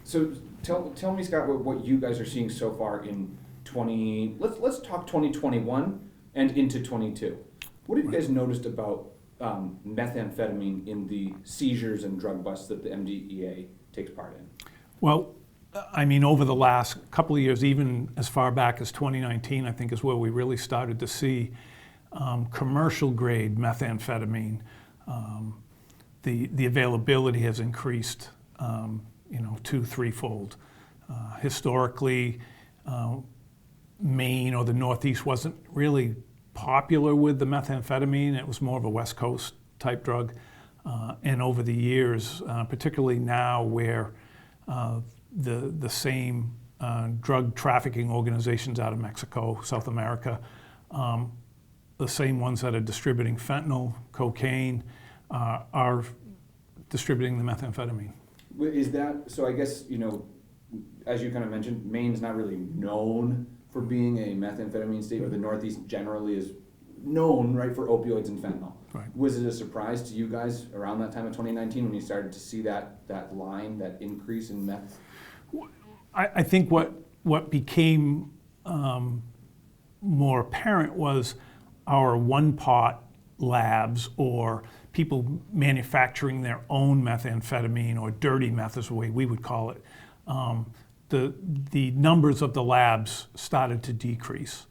So tell me, Scott, what you guys are seeing so far in let's talk 2021 and into 22. What have you guys noticed about methamphetamine in the seizures and drug busts that the MDEA takes part in? Well, I mean, over the last couple of years, even as far back as 2019, I think is where we really started to see commercial grade methamphetamine. The availability has increased, 2-3-fold. Historically, Maine or the Northeast wasn't really popular with the methamphetamine. It was more of a West Coast type drug. And over the years, particularly now where the same drug trafficking organizations out of Mexico, South America, the same ones that are distributing fentanyl, cocaine, are distributing the methamphetamine. Is that, so I guess, as you kind of mentioned, Maine's not really known for being a methamphetamine state, or the Northeast generally is known, right, for opioids and fentanyl. Right. Was it a surprise to you guys around that time of 2019 when you started to see that line, that increase in meth? I think what became more apparent was our one-pot labs, or people manufacturing their own methamphetamine, or dirty meth is the way we would call it. The numbers of the labs started to decrease.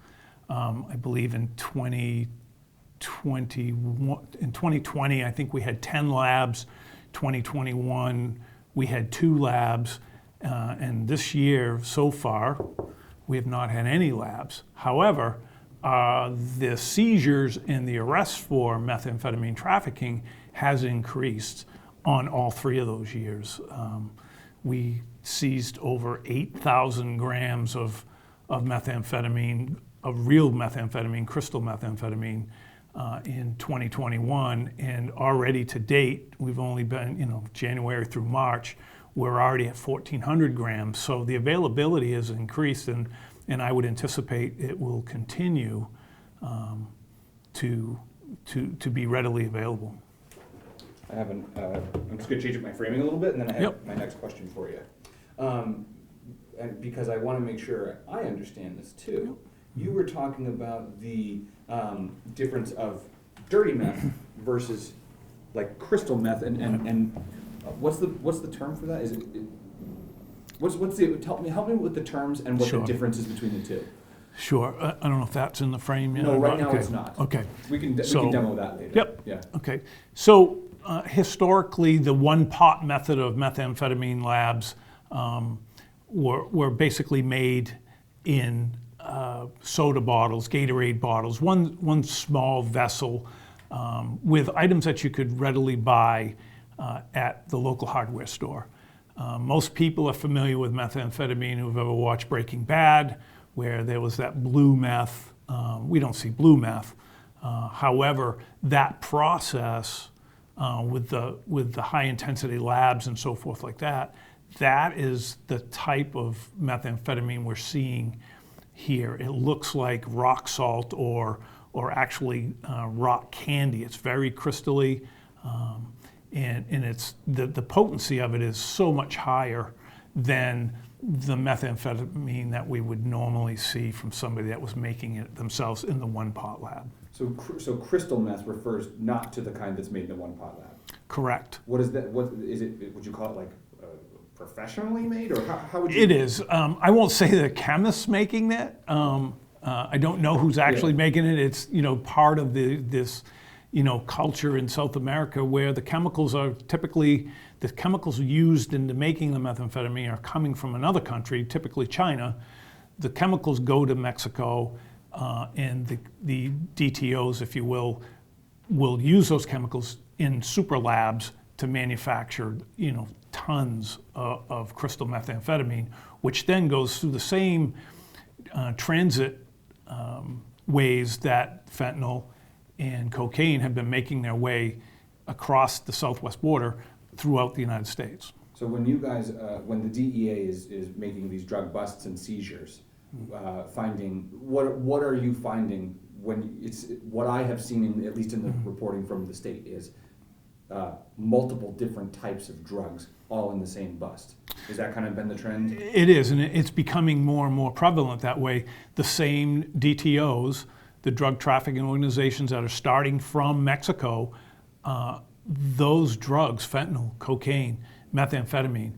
I believe in 2020, I think we had 10 labs. 2021, we had 2 labs. And this year, so far, we have not had any labs. However, the seizures and the arrests for methamphetamine trafficking has increased on all 3 of those years. We seized over 8,000 grams of methamphetamine, of real methamphetamine, crystal methamphetamine, in 2021, and already to date, we've only been, January through March, we're already at 1,400 grams. So the availability has increased, and I would anticipate it will continue to be readily available. I'm just going to change up my framing a little bit, and then I have my next question for you. And because I want to make sure I understand this too. You were talking about the difference of dirty meth versus like crystal meth, and what's the term for that? Is it what's the help me with the terms and what the difference is between the two? Sure. I don't know if that's in the frame yet. No, right now it's not. Okay. We can demo that later. Yep. Yeah. Okay. So historically, the one-pot method of methamphetamine labs were basically made in soda bottles, Gatorade bottles, one small vessel with items that you could readily buy at the local hardware store. Most people are familiar with methamphetamine who've ever watched Breaking Bad, where there was that blue meth. We don't see blue meth. However, that process with the high intensity labs and so forth like that, that is the type of methamphetamine we're seeing here. It looks like rock salt or actually rock candy. It's very crystally, and it's the potency of it is so much higher than the methamphetamine that we would normally see from somebody that was making it themselves in the one-pot lab. So crystal meth refers not to the kind that's made in the one-pot lab? Correct. What is that? What is it? Would you call it like professionally made, or how would you? It is. I won't say the chemist's making that. I don't know who's actually making it. It's part of this culture in South America where the chemicals used into making the methamphetamine are coming from another country, typically China. The chemicals go to Mexico, and the DTOs, if you will use those chemicals in super labs to manufacture, tons of crystal methamphetamine, which then goes through the same transit ways that fentanyl and cocaine have been making their way across the southwest border throughout the United States. So when you guys, when the DEA is making these drug busts and seizures, finding, what are you finding when it's, what I have seen, at least in the reporting from the state, is multiple different types of drugs all in the same bust. Has that kind of been the trend? It is, and it's becoming more and more prevalent that way. The same DTOs, the drug trafficking organizations that are starting from Mexico, those drugs, fentanyl, cocaine, methamphetamine,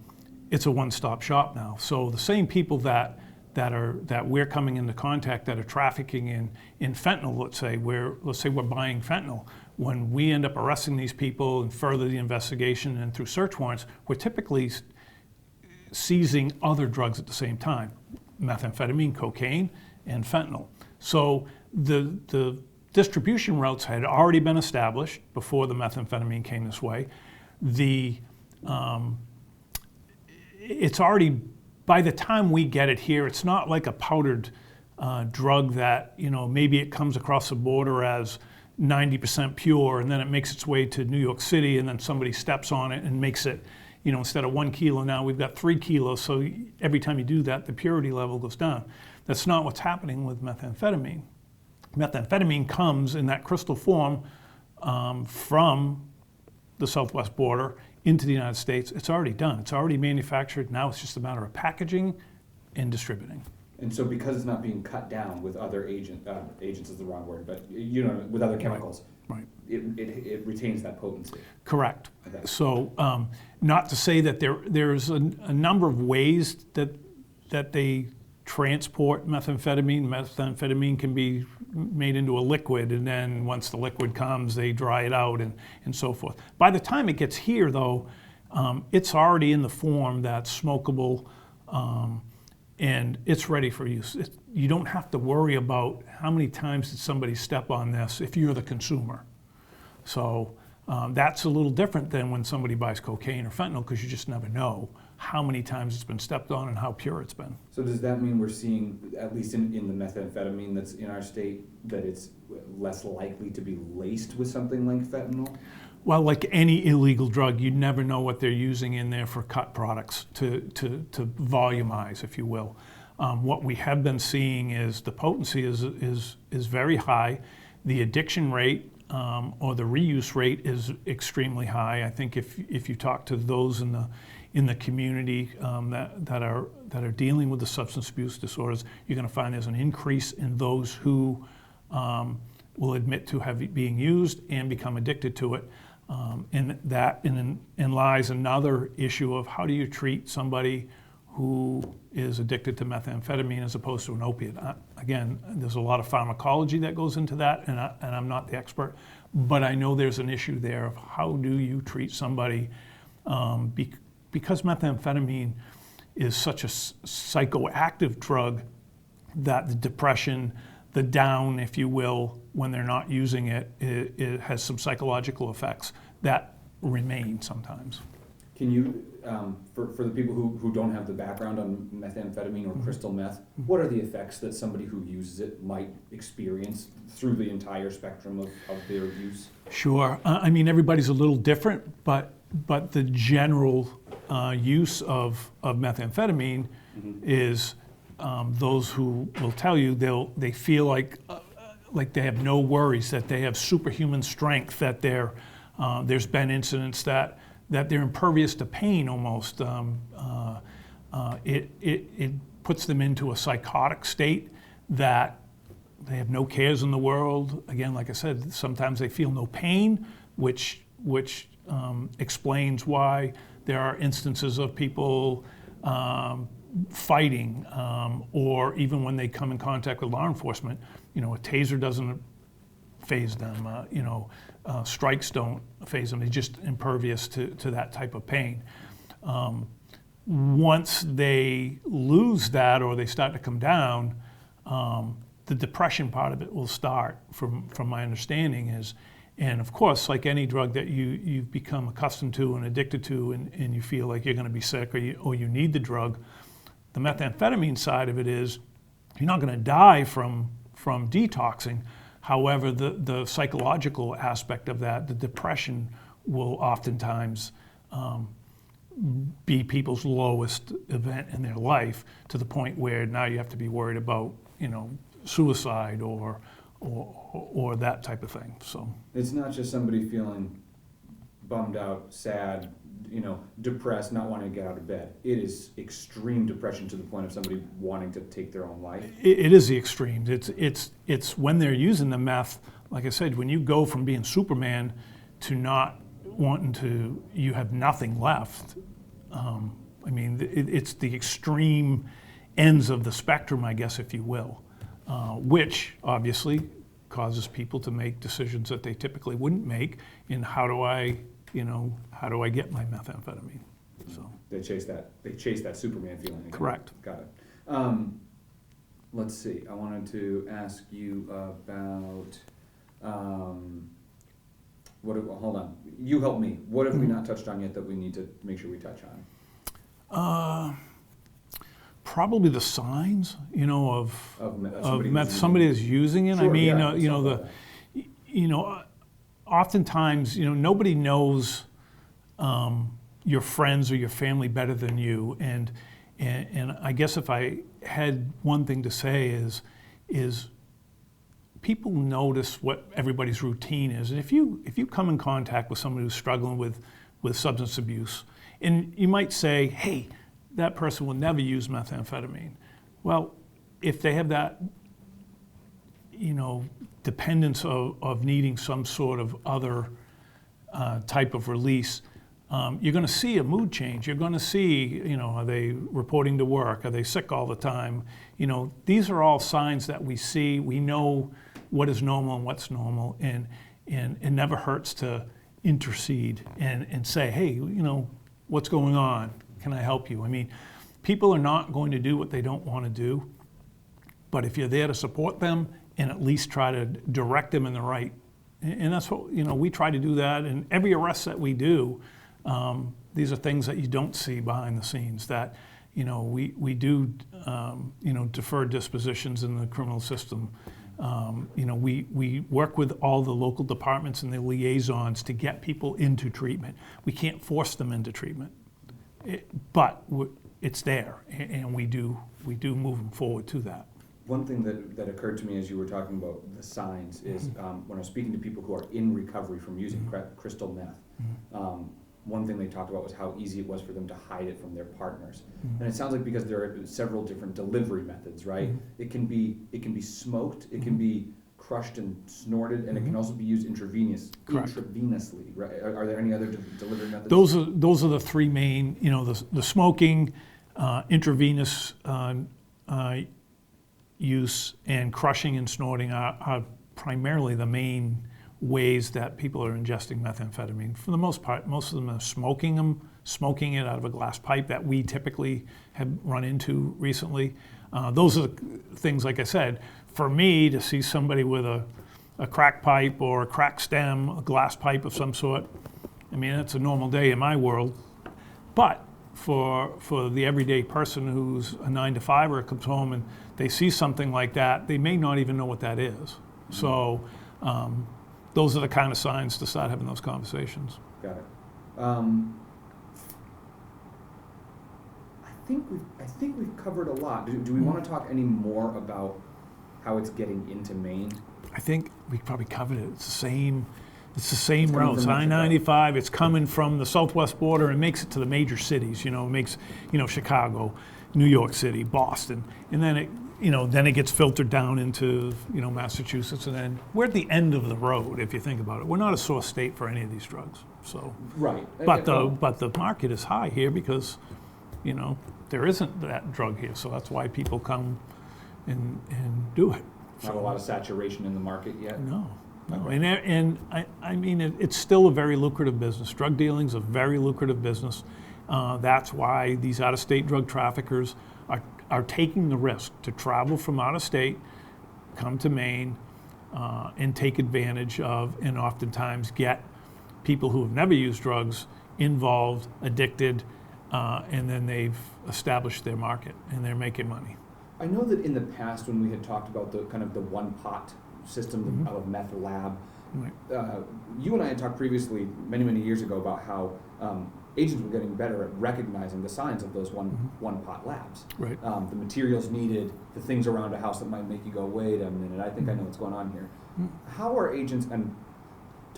it's a one-stop shop now. So the same people that we're coming into contact that are trafficking in fentanyl, let's say we're buying fentanyl. When we end up arresting these people and further the investigation and through search warrants, we're typically seizing other drugs at the same time, methamphetamine, cocaine, and fentanyl. So the distribution routes had already been established before the methamphetamine came this way. It's already, by the time we get it here, it's not like a powdered drug that, maybe it comes across the border as 90% pure and then it makes its way to New York City and then somebody steps on it and makes it, instead of 1 kilo now we've got 3 kilos. So every time you do that, the purity level goes down. That's not what's happening with methamphetamine. Methamphetamine comes in that crystal form from the southwest border into the United States. It's already done. It's already manufactured. Now it's just a matter of packaging and distributing. And so because it's not being cut down with other agents is the wrong word, but with other chemicals, right. It retains that potency. Correct. Okay. So not to say that there's a number of ways that they transport methamphetamine. Methamphetamine can be made into a liquid, and then once the liquid comes, they dry it out and so forth. By the time it gets here, though, it's already in the form that's smokable, and it's ready for use. You don't have to worry about how many times did somebody step on this if you're the consumer. So that's a little different than when somebody buys cocaine or fentanyl, because you just never know how many times it's been stepped on and how pure it's been. So does that mean we're seeing, at least in the methamphetamine that's in our state, that it's less likely to be laced with something like fentanyl? Well, like any illegal drug, you never know what they're using in there for cut products to volumize, if you will. What we have been seeing is the potency is very high. The addiction rate or the reuse rate is extremely high. I think if you talk to those in the community that are dealing with the substance abuse disorders, you're going to find there's an increase in those who will admit to being used and become addicted to it. And lies another issue of how do you treat somebody who is addicted to methamphetamine as opposed to an opiate. Again, there's a lot of pharmacology that goes into that, and I'm not the expert, but I know there's an issue there of how do you treat somebody because methamphetamine is such a psychoactive drug that the depression, the down, if you will, when they're not using it, it has some psychological effects that remain sometimes. Can you, for the people who don't have the background on methamphetamine or crystal meth, what are the effects that somebody who uses it might experience through the entire spectrum of their use? Sure. I mean, everybody's a little different, but the general use of methamphetamine is those who will tell you they feel like they have no worries, that they have superhuman strength, that there's been incidents that they're impervious to pain almost. It puts them into a psychotic state that they have no cares in the world. Again, like I said, sometimes they feel no pain, which explains why there are instances of people fighting, or even when they come in contact with law enforcement, a taser doesn't faze them, strikes don't faze them. They're just impervious to that type of pain. Once they lose that or they start to come down, the depression part of it will start, from my understanding is, and of course, like any drug that you've become accustomed to and addicted to, and you feel like you're going to be sick or you need the drug, the methamphetamine side of it is you're not going to die from detoxing. However, the psychological aspect of that, the depression, will oftentimes be people's lowest event in their life, to the point where now you have to be worried about, suicide or that type of thing. So it's not just somebody feeling bummed out, sad, depressed, not wanting to get out of bed. It is extreme depression to the point of somebody wanting to take their own life. It is the extremes. It's when they're using the meth, like I said, when you go from being Superman to not wanting to, you have nothing left. It's the extreme ends of the spectrum, I guess, if you will, which obviously causes people to make decisions that they typically wouldn't make in how do I get my methamphetamine? So they chase that Superman feeling again. Correct. Got it. Let's see. I wanted to ask you about hold on. You help me. What have we not touched on yet that we need to make sure we touch on? Probably the signs, of meth. Somebody is using it. Sure, Oftentimes, nobody knows your friends or your family better than you, and I guess if I had one thing to say is people notice what everybody's routine is, and if you come in contact with somebody who's struggling with substance abuse, and you might say, hey, that person will never use methamphetamine. Well, if they have that, dependence of needing some sort of other type of release, you're going to see a mood change. You're going to see, are they reporting to work? Are they sick all the time? These are all signs that we see. We know what is normal and what's normal, and it never hurts to intercede and say, hey, what's going on? Can I help you? People are not going to do what they don't want to do, but if you're there to support them and at least try to direct them in the right, and that's what, we try to do that. And every arrest that we do, these are things that you don't see behind the scenes, that, we do, deferred dispositions in the criminal system. We work with all the local departments and the liaisons to get people into treatment. We can't force them into treatment. But it's there, and we do move them forward to that. One thing that occurred to me as you were talking about the signs is when I was speaking to people who are in recovery from using crystal meth, one thing they talked about was how easy it was for them to hide it from their partners. And it sounds like because there are several different delivery methods, right? It can be smoked, it can be crushed and snorted, and it can also be used intravenously. Right? Are there any other delivery methods? Those are the three main. The smoking, intravenous use, and crushing and snorting are primarily the main ways that people are ingesting methamphetamine. For the most part, most of them are smoking it out of a glass pipe that we typically have run into recently. Those are the things, like I said, for me to see somebody with a crack pipe or a crack stem, a glass pipe of some sort, that's a normal day in my world. But for the everyday person who's a 9-to-5er comes home and they see something like that, they may not even know what that is. So those are the kind of signs to start having those conversations. Got it. I think we've covered a lot. Do we want to talk any more about how it's getting into Maine? I think we probably covered it. It's the same route. It's I-95. It's coming from the southwest border and makes it to the major cities. It makes Chicago, New York City, Boston, and then it gets filtered down into Massachusetts, and then we're at the end of the road if you think about it. We're not a source state for any of these drugs. So right. But the market is high here because there isn't that drug here, so that's why people come and do it. Not a lot of saturation in the market yet? No. Okay. And it's still a very lucrative business. Drug dealing is a very lucrative business. That's why these out-of-state drug traffickers are taking the risk to travel from out of state, come to Maine, and take advantage of, and oftentimes get people who have never used drugs involved, addicted, and then they've established their market and they're making money. I know that in the past when we had talked about the kind of the one pot system out of meth lab, Right. You and I had talked previously many years ago about how agents were getting better at recognizing the signs of those one pot labs. Right. The materials needed, the things around a house that might make you go, wait a minute, I think I know what's going on here. How are agents, and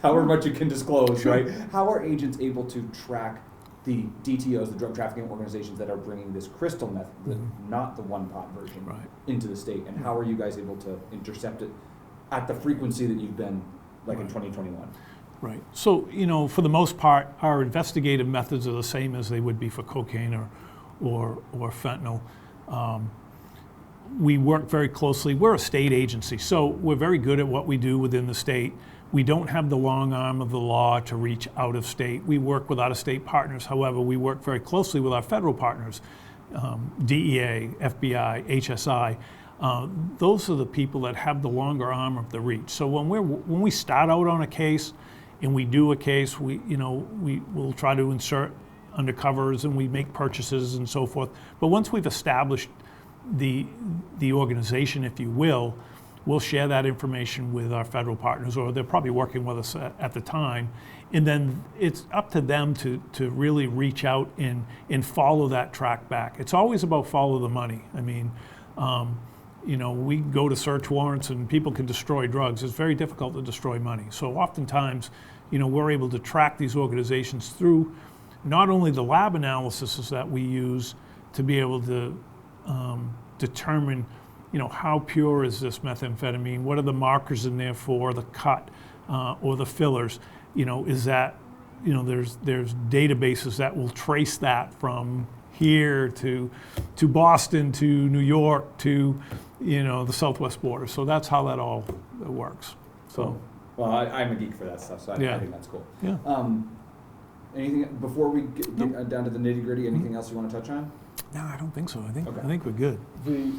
however much you can disclose, Sure. right? How are agents able to track the DTOs, the drug trafficking organizations that are bringing this crystal meth, not the one pot version, Right. into the state, and how are you guys able to intercept it at the frequency that you've been, like in 2021? Right. So, for the most part, our investigative methods are the same as they would be for cocaine or fentanyl. We work very closely. We're a state agency, so we're very good at what we do within the state. We don't have the long arm of the law to reach out of state. We work with out-of-state partners. However, we work very closely with our federal partners, DEA, FBI, HSI. Those are the people that have the longer arm of the reach. So when we start out on a case and we do a case, we will try to insert undercovers and we make purchases and so forth. But once we've established the organization, if you will, we'll share that information with our federal partners, or they're probably working with us at the time. And then it's up to them to really reach out and follow that track back. It's always about follow the money. I mean, we go to search warrants and people can destroy drugs. It's very difficult to destroy money. So oftentimes, we're able to track these organizations through not only the lab analysis that we use to be able to determine how pure is this methamphetamine? What are the markers in there for the cut or the fillers? Is that, there's databases that will trace that from here to Boston, to New York, to, the Southwest border. So that's how that all works. So, well, I'm a geek for that stuff, so I think that's cool. Yeah. Anything, before we get down to the nitty gritty, anything else you want to touch on? No, I don't think so. I think Okay. we're good. So.